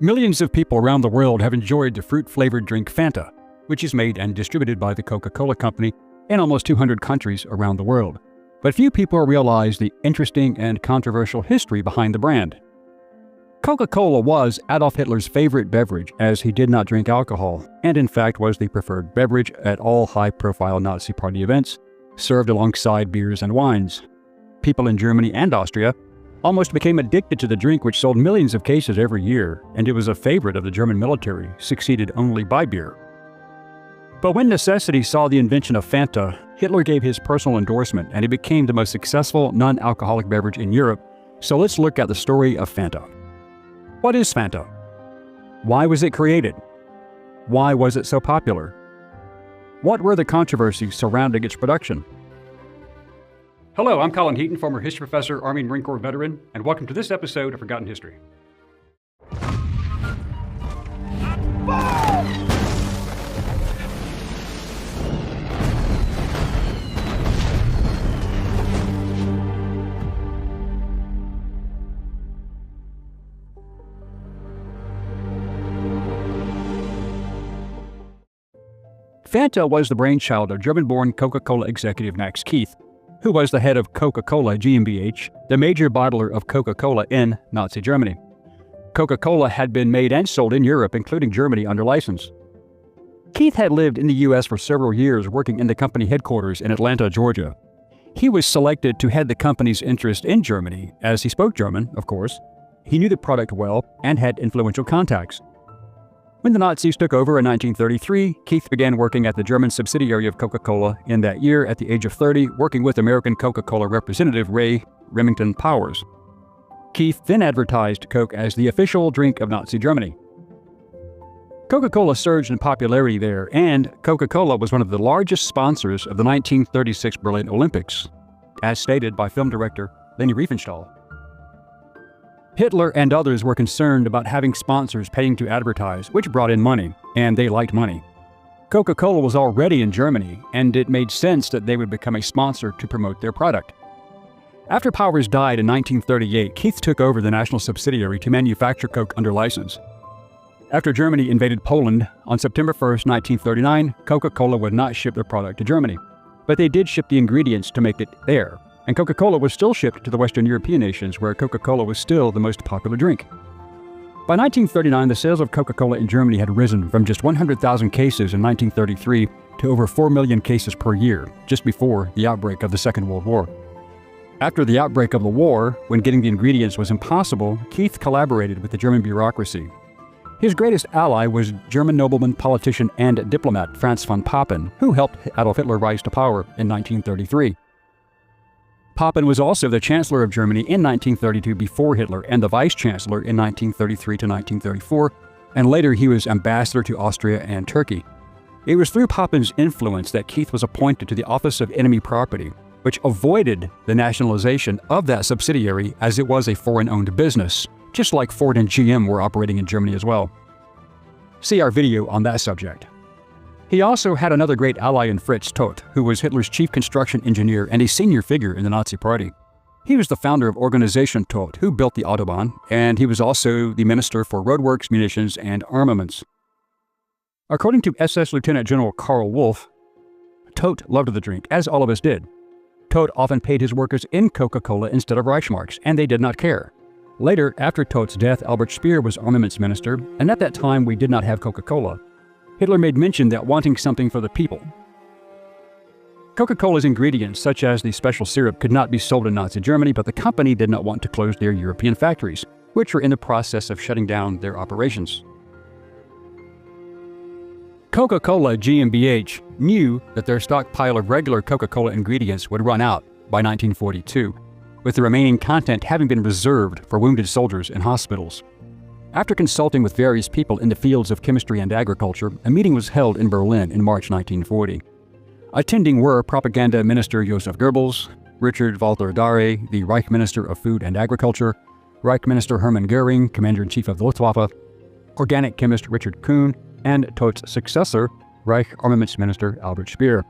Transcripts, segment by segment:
Millions of people around the world have enjoyed the fruit-flavored drink Fanta, which is made and distributed by the Coca-Cola Company in almost 200 countries around the world. But few people realize the interesting and controversial history behind the brand. Coca-Cola was Adolf Hitler's favorite beverage, as he did not drink alcohol, and in fact was the preferred beverage at all high-profile Nazi Party events, served alongside beers and wines. People in Germany and Austria almost became addicted to the drink, which sold millions of cases every year, and it was a favorite of the German military, succeeded only by beer. But when necessity saw the invention of Fanta, Hitler gave his personal endorsement, and it became the most successful non-alcoholic beverage in Europe. So let's look at the story of Fanta. What is Fanta? Why was it created? Why was it so popular? What were the controversies surrounding its production? Hello, I'm Colin Heaton, former history professor, Army and Marine Corps veteran, and welcome to this episode of Forgotten History. Fanta was the brainchild of German-born Coca-Cola executive Max Keith, who was the head of Coca-Cola GmbH, the major bottler of Coca-Cola in Nazi Germany. Coca-Cola had been made and sold in Europe, including Germany, under license. Keith had lived in the U.S. for several years, working in the company headquarters in Atlanta, Georgia. He was selected to head the company's interest in Germany, as he spoke German, of course. He knew the product well and had influential contacts. When the Nazis took over in 1933, Keith began working at the German subsidiary of Coca-Cola in that year at the age of 30, working with American Coca-Cola representative Ray Remington Powers. Keith then advertised Coke as the official drink of Nazi Germany. Coca-Cola surged in popularity there, and Coca-Cola was one of the largest sponsors of the 1936 Berlin Olympics, as stated by film director Leni Riefenstahl. Hitler and others were concerned about having sponsors paying to advertise, which brought in money, and they liked money. Coca-Cola was already in Germany, and it made sense that they would become a sponsor to promote their product. After Powers died in 1938, Keith took over the national subsidiary to manufacture Coke under license. After Germany invaded Poland on September 1, 1939, Coca-Cola would not ship their product to Germany, but they did ship the ingredients to make it there. And Coca-Cola was still shipped to the Western European nations, where Coca-Cola was still the most popular drink. By 1939, the sales of Coca-Cola in Germany had risen from just 100,000 cases in 1933 to over 4 million cases per year, just before the outbreak of the Second World War. After the outbreak of the war, when getting the ingredients was impossible, Keith collaborated with the German bureaucracy. His greatest ally was German nobleman, politician, and diplomat Franz von Papen, who helped Adolf Hitler rise to power in 1933. Papen was also the Chancellor of Germany in 1932 before Hitler, and the Vice-Chancellor in 1933 to 1934, and later he was Ambassador to Austria and Turkey. It was through Papen's influence that Keith was appointed to the Office of Enemy Property, which avoided the nationalization of that subsidiary as it was a foreign-owned business, just like Ford and GM were operating in Germany as well. See our video on that subject. He also had another great ally in Fritz Todt, who was Hitler's chief construction engineer and a senior figure in the Nazi Party. He was the founder of Organisation Todt, who built the Autobahn, and he was also the minister for roadworks, munitions, and armaments. According to SS Lieutenant General Karl Wolff, Todt loved the drink, as all of us did. Todt often paid his workers in Coca-Cola instead of Reichsmarks, and they did not care. Later, after Todt's death, Albert Speer was armaments minister, and at that time we did not have Coca-Cola. Hitler made mention that wanting something for the people. Coca-Cola's ingredients, such as the special syrup, could not be sold in Nazi Germany, but the company did not want to close their European factories, which were in the process of shutting down their operations. Coca-Cola GmbH knew that their stockpile of regular Coca-Cola ingredients would run out by 1942, with the remaining content having been reserved for wounded soldiers in hospitals. After consulting with various people in the fields of chemistry and agriculture, a meeting was held in Berlin in March 1940. Attending were Propaganda Minister Joseph Goebbels, Richard Walter Darre, the Reich Minister of Food and Agriculture, Reich Minister Hermann Goering, Commander-in-Chief of the Luftwaffe, Organic Chemist Richard Kuhn, and Todt's successor, Reich Armaments Minister Albert Speer.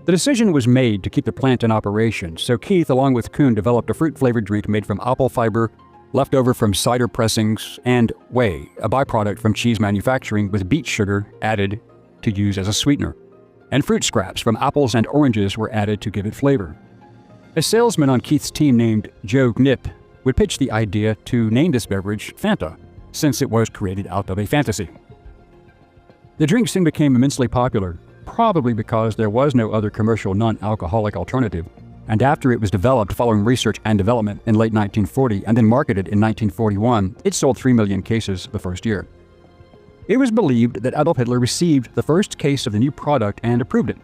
The decision was made to keep the plant in operation, so Keith, along with Kuhn, developed a fruit-flavored drink made from apple fiber, left over from cider pressings, and whey, a byproduct from cheese manufacturing with beet sugar added to use as a sweetener. And fruit scraps from apples and oranges were added to give it flavor. A salesman on Keith's team named Joe Knipp would pitch the idea to name this beverage Fanta, since it was created out of a fantasy. The drink soon became immensely popular, probably because there was no other commercial non-alcoholic alternative, and after it was developed following research and development in late 1940 and then marketed in 1941, it sold 3 million cases the first year. It was believed that Adolf Hitler received the first case of the new product and approved it.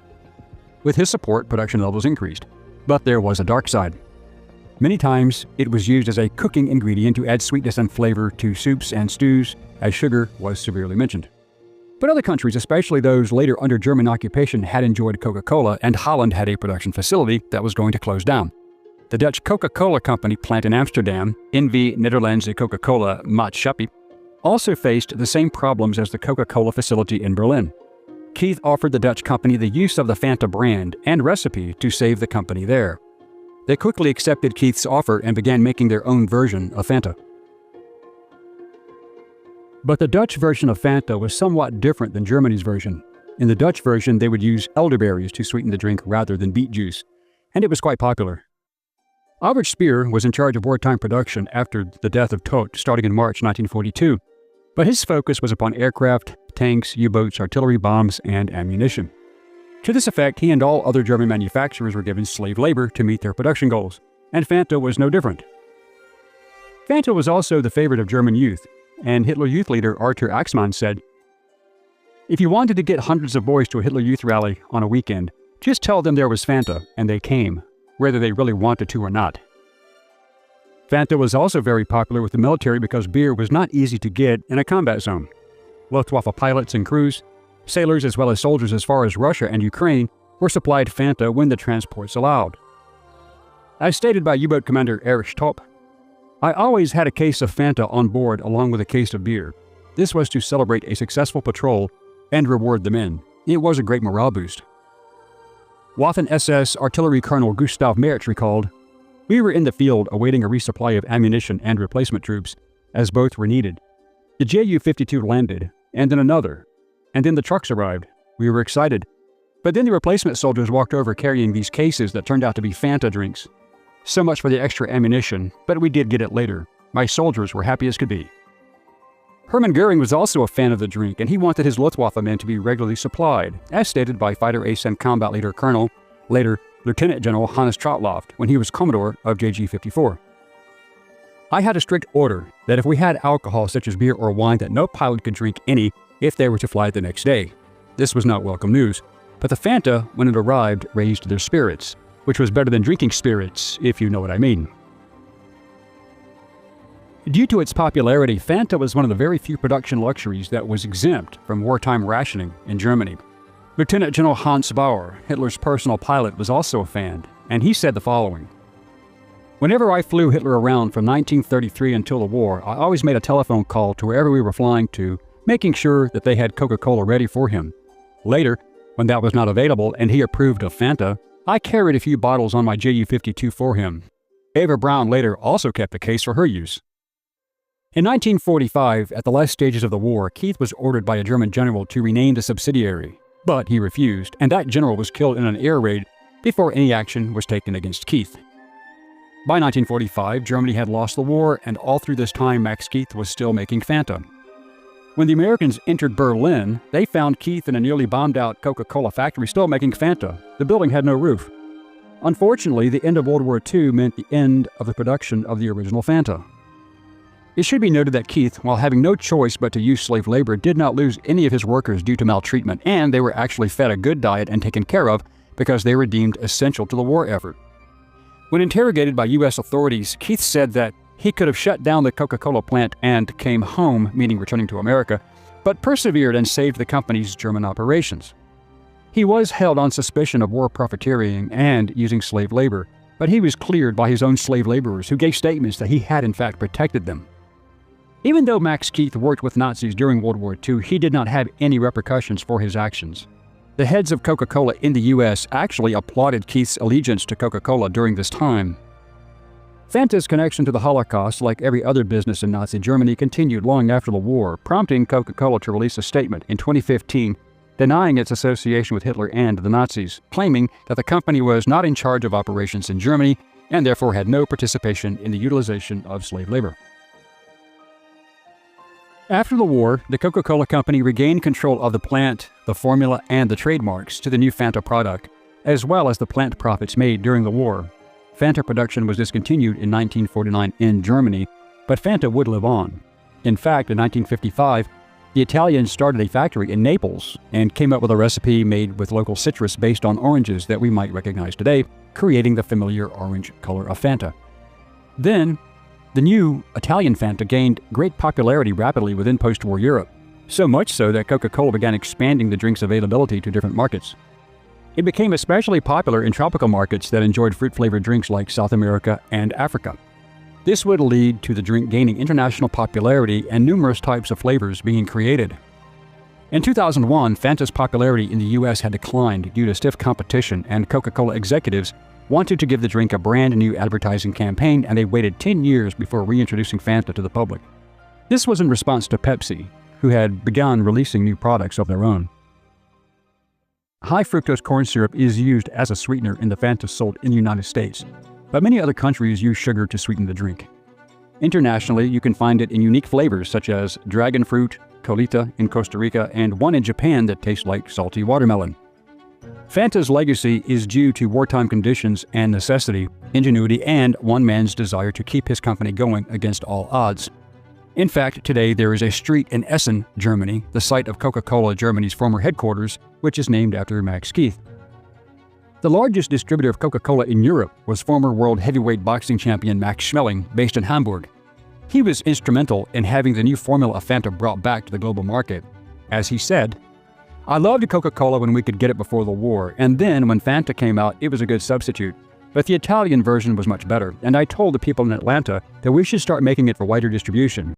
With his support, production levels increased. But there was a dark side. Many times, it was used as a cooking ingredient to add sweetness and flavor to soups and stews, as sugar was severely mentioned. But other countries, especially those later under German occupation, had enjoyed Coca-Cola, and Holland had a production facility that was going to close down. The Dutch Coca-Cola Company plant in Amsterdam, NV Nederlandse Coca-Cola Maatschappij, also faced the same problems as the Coca-Cola facility in Berlin. Keith offered the Dutch company the use of the Fanta brand and recipe to save the company there. They quickly accepted Keith's offer and began making their own version of Fanta. But the Dutch version of Fanta was somewhat different than Germany's version. In the Dutch version, they would use elderberries to sweeten the drink rather than beet juice, and it was quite popular. Albert Speer was in charge of wartime production after the death of Todt starting in March 1942, but his focus was upon aircraft, tanks, U-boats, artillery, bombs, and ammunition. To this effect, he and all other German manufacturers were given slave labor to meet their production goals, and Fanta was no different. Fanta was also the favorite of German youth, and Hitler Youth leader Arthur Axmann said, "If you wanted to get hundreds of boys to a Hitler Youth rally on a weekend, just tell them there was Fanta, and they came, whether they really wanted to or not." Fanta was also very popular with the military because beer was not easy to get in a combat zone. Luftwaffe pilots and crews, sailors as well as soldiers as far as Russia and Ukraine were supplied Fanta when the transports allowed. As stated by U-boat commander Erich Topp, "I always had a case of Fanta on board along with a case of beer. This was to celebrate a successful patrol and reward the men. It was a great morale boost." Waffen-SS Artillery Colonel Gustav Mertz recalled, "We were in the field awaiting a resupply of ammunition and replacement troops, as both were needed. The Ju-52 landed, and then another, and then the trucks arrived. We were excited. But then the replacement soldiers walked over carrying these cases that turned out to be Fanta drinks. So much for the extra ammunition, but we did get it later. My soldiers were happy as could be." Hermann Goering was also a fan of the drink, and he wanted his Luftwaffe men to be regularly supplied, as stated by fighter ace and combat leader Colonel, later Lieutenant General Hannes Trautloft, when he was Commodore of JG-54. "I had a strict order that if we had alcohol such as beer or wine that no pilot could drink any if they were to fly the next day. This was not welcome news, but the Fanta, when it arrived, raised their spirits, which was better than drinking spirits, if you know what I mean." Due to its popularity, Fanta was one of the very few production luxuries that was exempt from wartime rationing in Germany. Lieutenant General Hans Bauer, Hitler's personal pilot, was also a fan, and he said the following, "Whenever I flew Hitler around from 1933 until the war, I always made a telephone call to wherever we were flying to, making sure that they had Coca-Cola ready for him. Later, when that was not available and he approved of Fanta, I carried a few bottles on my Ju-52 for him. Eva Braun later also kept a case for her use." In 1945, at the last stages of the war, Keith was ordered by a German general to rename the subsidiary, but he refused, and that general was killed in an air raid before any action was taken against Keith. By 1945, Germany had lost the war, and all through this time, Max Keith was still making Fanta. When the Americans entered Berlin, they found Keith in a nearly bombed-out Coca-Cola factory still making Fanta. The building had no roof. Unfortunately, the end of World War II meant the end of the production of the original Fanta. It should be noted that Keith, while having no choice but to use slave labor, did not lose any of his workers due to maltreatment, and they were actually fed a good diet and taken care of because they were deemed essential to the war effort. When interrogated by U.S. authorities, Keith said that he could have shut down the Coca-Cola plant and came home, meaning returning to America, but persevered and saved the company's German operations. He was held on suspicion of war profiteering and using slave labor, but he was cleared by his own slave laborers who gave statements that he had in fact protected them. Even though Max Keith worked with Nazis during World War II, he did not have any repercussions for his actions. The heads of Coca-Cola in the U.S. actually applauded Keith's allegiance to Coca-Cola during this time. Fanta's connection to the Holocaust, like every other business in Nazi Germany, continued long after the war, prompting Coca-Cola to release a statement in 2015 denying its association with Hitler and the Nazis, claiming that the company was not in charge of operations in Germany and therefore had no participation in the utilization of slave labor. After the war, the Coca-Cola Company regained control of the plant, the formula, and the trademarks to the new Fanta product, as well as the plant profits made during the war. Fanta production was discontinued in 1949 in Germany, but Fanta would live on. In fact, in 1955, the Italians started a factory in Naples and came up with a recipe made with local citrus based on oranges that we might recognize today, creating the familiar orange color of Fanta. Then, the new Italian Fanta gained great popularity rapidly within post-war Europe, so much so that Coca-Cola began expanding the drink's availability to different markets. It became especially popular in tropical markets that enjoyed fruit-flavored drinks like South America and Africa. This would lead to the drink gaining international popularity and numerous types of flavors being created. In 2001, Fanta's popularity in the US had declined due to stiff competition, and Coca-Cola executives wanted to give the drink a brand new advertising campaign, and they waited 10 years before reintroducing Fanta to the public. This was in response to Pepsi, who had begun releasing new products of their own. High fructose corn syrup is used as a sweetener in the Fanta sold in the United States, but many other countries use sugar to sweeten the drink. Internationally, you can find it in unique flavors such as dragon fruit, colita in Costa Rica, and one in Japan that tastes like salty watermelon. Fanta's legacy is due to wartime conditions and necessity, ingenuity, and one man's desire to keep his company going against all odds. In fact, today there is a street in Essen, Germany, the site of Coca-Cola Germany's former headquarters, which is named after Max Keith. The largest distributor of Coca-Cola in Europe was former world heavyweight boxing champion Max Schmeling, based in Hamburg. He was instrumental in having the new formula of Fanta brought back to the global market. As he said, "I loved Coca-Cola when we could get it before the war, and then when Fanta came out, it was a good substitute. But the Italian version was much better, and I told the people in Atlanta that we should start making it for wider distribution.